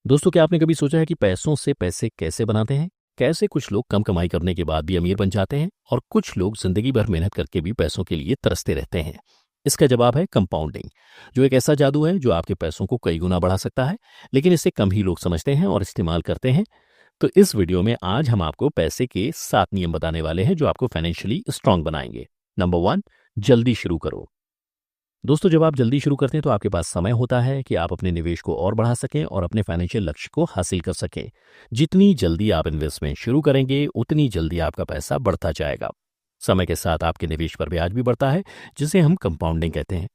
दोस्तों, क्या आपने कभी सोचा है कि पैसों से पैसे कैसे बनाते हैं? कैसे कुछ लोग कम कमाई करने के बाद भी अमीर बन जाते हैं और कुछ लोग जिंदगी भर मेहनत करके भी पैसों के लिए तरसते रहते हैं? इसका जवाब है कंपाउंडिंग, जो एक ऐसा जादू है जो आपके पैसों को कई गुना बढ़ा सकता है, लेकिन इसे कम ही लोग समझते हैं और इस्तेमाल करते हैं। तो इस वीडियो में आज हम आपको पैसे के 7 नियम बताने वाले हैं जो आपको फाइनेंशियली स्ट्रांग बनाएंगे। नंबर 1, जल्दी शुरू करो। दोस्तों, जब आप जल्दी शुरू करते हैं तो आपके पास समय होता है कि आप अपने निवेश को और बढ़ा सकें और अपने फाइनेंशियल लक्ष्य को हासिल कर सकें। जितनी जल्दी आप इन्वेस्टमेंट शुरू करेंगे उतनी जल्दी आपका पैसा बढ़ता जाएगा। समय के साथ आपके निवेश पर ब्याज भी बढ़ता है, जिसे हम कंपाउंडिंग कहते हैं।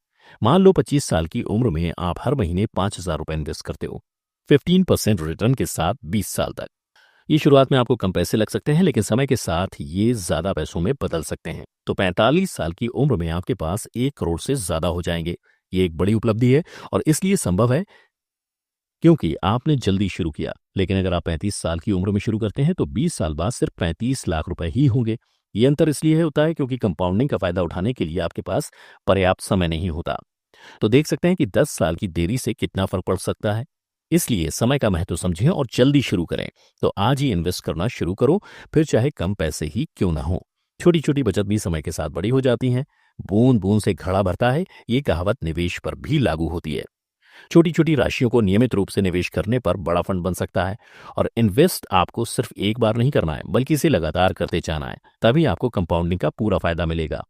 मान लो 25 साल की उम्र में आप हर महीने 5,000 रुपए इन्वेस्ट करते हो, 15% रिटर्न के साथ 20 साल तक। ये शुरुआत में आपको कम पैसे लग सकते हैं, लेकिन समय के साथ ये ज्यादा पैसों में बदल सकते हैं। तो 45 साल की उम्र में आपके पास 1 करोड़ से ज्यादा हो जाएंगे। ये एक बड़ी उपलब्धि है और इसलिए संभव है क्योंकि आपने जल्दी शुरू किया। लेकिन अगर आप 35 साल की उम्र में शुरू करते हैं तो 20 साल बाद सिर्फ 35 लाख रुपए ही होंगे। ये अंतर इसलिए होता है क्योंकि कंपाउंडिंग का फायदा उठाने के लिए आपके पास पर्याप्त समय नहीं होता। तो देख सकते हैं कि 10 साल की देरी से कितना फर्क पड़ सकता है। इसलिए समय का महत्व समझें और जल्दी शुरू करें। तो आज ही इन्वेस्ट करना शुरू करो, फिर चाहे कम पैसे ही क्यों ना हो। छोटी छोटी बचत भी समय के साथ बड़ी हो जाती हैं। बूंद बूंद से घड़ा भरता है, ये कहावत निवेश पर भी लागू होती है। छोटी छोटी राशियों को नियमित रूप से निवेश करने पर बड़ा फंड बन सकता है। और इन्वेस्ट आपको सिर्फ एक बार नहीं करना है, बल्कि इसे लगातार करते जाना है। तभी आपको कंपाउंडिंग का पूरा फायदा मिलेगा।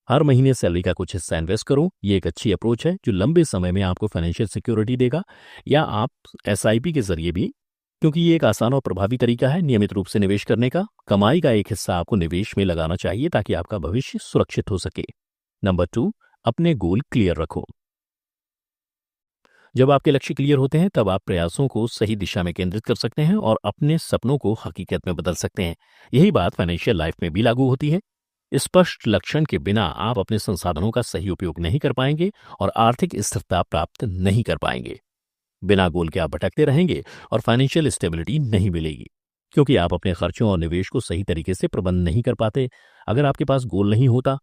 हर महीने सैलरी का कुछ हिस्सा इन्वेस्ट करो। ये एक अच्छी अप्रोच है जो लंबे समय में आपको फाइनेंशियल सिक्योरिटी देगा। या आप एसआईपी के जरिए भी, क्योंकि ये एक आसान और प्रभावी तरीका है नियमित रूप से निवेश करने का। कमाई का एक हिस्सा आपको निवेश में लगाना चाहिए ताकि आपका भविष्य सुरक्षित हो सके। नंबर 2, अपने गोल क्लियर रखो। जब आपके लक्ष्य क्लियर होते हैं तब आप प्रयासों को सही दिशा में केंद्रित कर सकते हैं और अपने सपनों को हकीकत में बदल सकते हैं। यही बात फाइनेंशियल लाइफ में भी लागू होती है। स्पष्ट लक्ष्य के बिना आप अपने संसाधनों का सही उपयोग नहीं कर पाएंगे और आर्थिक स्थिरता प्राप्त नहीं कर पाएंगे। बिना गोल के आप भटकते रहेंगे और फाइनेंशियल स्टेबिलिटी नहीं मिलेगी, क्योंकि आप अपने खर्चों और निवेश को सही तरीके से प्रबंध नहीं कर पाते अगर आपके पास गोल नहीं होता।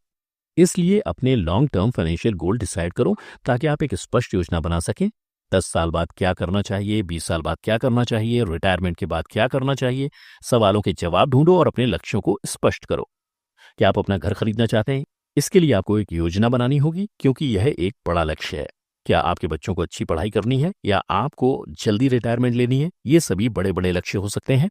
इसलिए अपने long term financial goal decide करो ताकि आप एक स्पष्ट योजना बना सकें। 10 साल बाद क्या करना चाहिए, 20 साल बाद क्या करना चाहिए, रिटायरमेंट के बाद क्या करना चाहिए। सवालों के जवाब ढूंढो और अपने लक्ष्यों को स्पष्ट करो। क्या आप अपना घर खरीदना चाहते हैं? इसके लिए आपको एक योजना बनानी होगी, क्योंकि यह एक बड़ा लक्ष्य है। क्या आपके बच्चों को अच्छी पढ़ाई करनी है या आपको जल्दी रिटायरमेंट लेनी है? ये सभी बड़े बड़े लक्ष्य हो सकते हैं,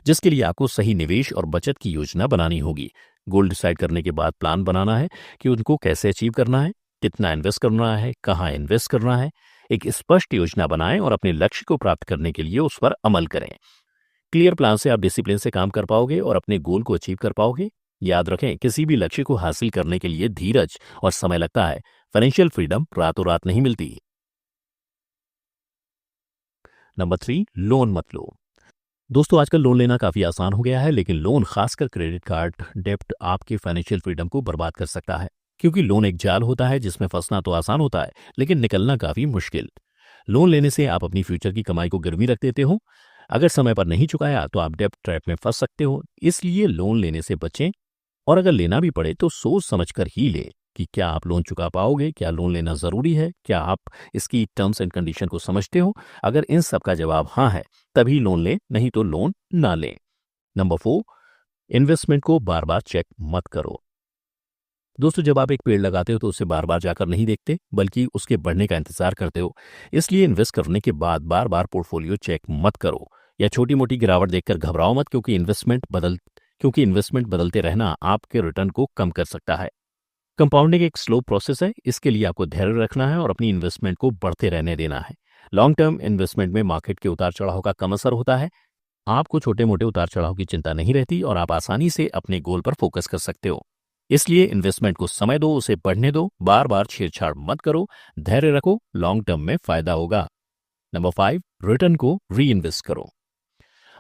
जिसके लिए आपको सही निवेश और बचत की योजना बनानी होगी। गोल डिसाइड करने के बाद प्लान बनाना है कि उनको कैसे अचीव करना है, कितना इन्वेस्ट करना है, कहाँ इन्वेस्ट करना है। एक स्पष्ट योजना बनाएं और अपने लक्ष्य को प्राप्त करने के लिए उस पर अमल करें। क्लियर प्लान से आप डिसिप्लिन से काम कर पाओगे और अपने गोल को अचीव कर पाओगे। याद रखें, किसी भी लक्ष्य को हासिल करने के लिए धीरज और समय लगता है। फाइनेंशियल फ्रीडम रातों रात नहीं मिलती। नंबर 3, लोन मत लो। दोस्तों, आजकल लोन लेना काफी आसान हो गया है, लेकिन लोन, खासकर क्रेडिट कार्ड डेब्ट, आपकी फाइनेंशियल फ्रीडम को बर्बाद कर सकता है। क्योंकि लोन एक जाल होता है जिसमें फंसना तो आसान होता है, लेकिन निकलना काफी मुश्किल। लोन लेने से आप अपनी फ्यूचर की कमाई को गिरवी रख देते हो। अगर समय पर नहीं चुकाया तो आप डेब्ट ट्रैप में फंस सकते हो। इसलिए लोन लेने से बचें और अगर लेना भी पड़े तो सोच समझकर ही लें कि क्या आप लोन चुका पाओगे, क्या लोन लेना जरूरी है, क्या आप इसकी टर्म्स एंड कंडीशन को समझते हो। अगर इन सब का जवाब हाँ है तभी लोन लें, नहीं तो लोन ना लें। नंबर 4, इन्वेस्टमेंट को बार बार चेक मत करो। दोस्तों, जब आप एक पेड़ लगाते हो तो उसे बार बार जाकर नहीं देखते, बल्कि उसके बढ़ने का इंतजार करते हो। इसलिए इन्वेस्ट करने के बाद बार बार पोर्टफोलियो चेक मत करो या छोटी मोटी गिरावट देखकर घबराओ मत, क्योंकि इन्वेस्टमेंट बदलते रहना आपके रिटर्न को कम कर सकता है। कंपाउंडिंग एक स्लो प्रोसेस है, इसके लिए आपको धैर्य रखना है और अपनी इन्वेस्टमेंट को बढ़ते रहने देना है। लॉन्ग टर्म इन्वेस्टमेंट में मार्केट के उतार चढ़ाव का कम असर होता है। आपको छोटे मोटे उतार चढ़ाव की चिंता नहीं रहती और आप आसानी से अपने गोल पर फोकस कर सकते हो। इसलिए इन्वेस्टमेंट को समय दो, उसे बढ़ने दो, बार बार छेड़छाड़ मत करो, धैर्य रखो, लॉन्ग टर्म में फायदा होगा। नंबर 5, रिटर्न को री इन्वेस्ट करो।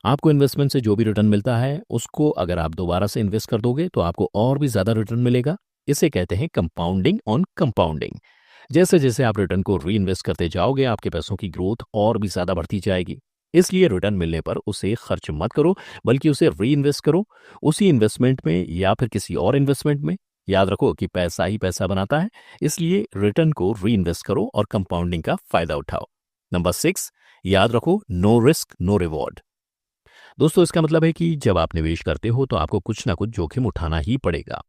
आपको इन्वेस्टमेंट से जो भी रिटर्न मिलता है उसको अगर आप दोबारा से इन्वेस्ट कर दोगे तो आपको और भी ज्यादा रिटर्न मिलेगा। इसे कहते हैं कंपाउंडिंग ऑन कंपाउंडिंग। जैसे जैसे आप रिटर्न को री इन्वेस्ट करते जाओगे आपके पैसों की ग्रोथ और भी ज्यादा बढ़ती जाएगी। इसलिए रिटर्न मिलने पर उसे खर्च मत करो, बल्कि उसे री इन्वेस्ट करो, उसी इन्वेस्टमेंट में या फिर किसी और इन्वेस्टमेंट में। याद रखो कि पैसा ही पैसा बनाता है, इसलिए रिटर्न को री इन्वेस्ट करो और कंपाउंडिंग का फायदा उठाओ। नंबर 6, याद रखो, नो रिस्क नो रिवॉर्ड। दोस्तों, इसका मतलब है कि जब आप निवेश करते हो तो आपको कुछ ना कुछ जोखिम उठाना ही पड़ेगा।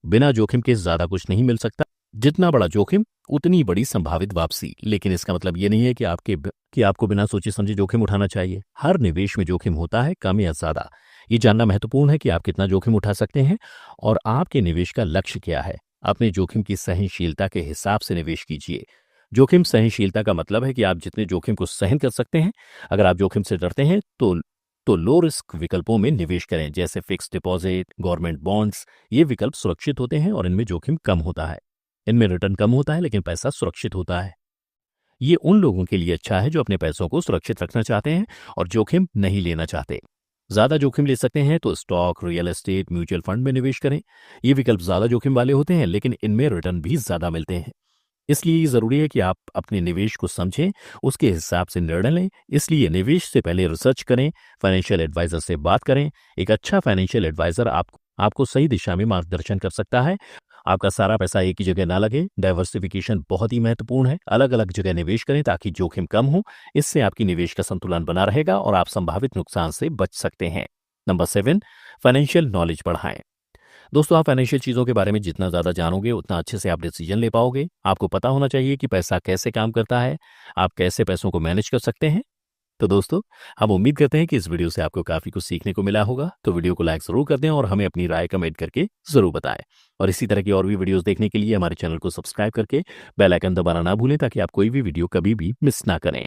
बिना जोखिम के ज्यादा कुछ नहीं मिल सकता। जितना बड़ा जोखिम उतनी बड़ी संभावित वापसी। लेकिन इसका मतलब ये नहीं है कि आपको बिना सोचे समझे जोखिम उठाना चाहिए। हर निवेश में जोखिम होता है, कम या ज्यादा। ये जानना महत्वपूर्ण है कि आप कितना जोखिम उठा सकते हैं और आपके निवेश का लक्ष्य क्या है। अपने जोखिम की सहनशीलता के हिसाब से निवेश कीजिए। जोखिम सहनशीलता का मतलब है कि आप जितने जोखिम को सहन कर सकते हैं। अगर आप जोखिम से डरते हैं तो लो रिस्क विकल्पों में निवेश करें, जैसे फिक्स डिपॉजिट, गवर्नमेंट बॉन्ड्स। ये विकल्प सुरक्षित होते हैं और इनमें जोखिम कम होता है। इनमें रिटर्न कम होता है लेकिन पैसा सुरक्षित होता है। ये उन लोगों के लिए अच्छा है जो अपने पैसों को सुरक्षित रखना चाहते हैं और जोखिम नहीं लेना चाहते। ज्यादा जोखिम ले सकते हैं तो stock, real estate, mutual fund में निवेश करें। ये विकल्प ज्यादा जोखिम वाले होते हैं लेकिन इनमें रिटर्न भी ज्यादा मिलते हैं। इसलिए ये जरूरी है कि आप अपने निवेश को समझें, उसके हिसाब से निर्णय लें। इसलिए निवेश से पहले रिसर्च करें, फाइनेंशियल एडवाइजर से बात करें। एक अच्छा फाइनेंशियल एडवाइजर आपको सही दिशा में मार्गदर्शन कर सकता है। आपका सारा पैसा एक ही जगह ना लगे। डाइवर्सिफिकेशन बहुत ही महत्वपूर्ण है। अलग अलग जगह निवेश करें ताकि जोखिम कम हो। इससे आपकी निवेश का संतुलन बना रहेगा और आप संभावित नुकसान से बच सकते हैं। नंबर 7, फाइनेंशियल नॉलेज बढ़ाएं। दोस्तों, आप फाइनेंशियल चीजों के बारे में जितना ज्यादा जानोगे उतना अच्छे से आप डिसीजन ले पाओगे। आपको पता होना चाहिए कि पैसा कैसे काम करता है, आप कैसे पैसों को मैनेज कर सकते हैं। तो दोस्तों, हम उम्मीद करते हैं कि इस वीडियो से आपको काफी कुछ सीखने को मिला होगा। तो वीडियो को लाइक जरूर कर दें और हमें अपनी राय कमेंट करके जरूर बताएं। और इसी तरह की और भी वीडियोस देखने के लिए हमारे चैनल को सब्सक्राइब करके बेल आइकन दबाना ना भूलें ताकि आप कोई भी वीडियो कभी भी मिस ना करें।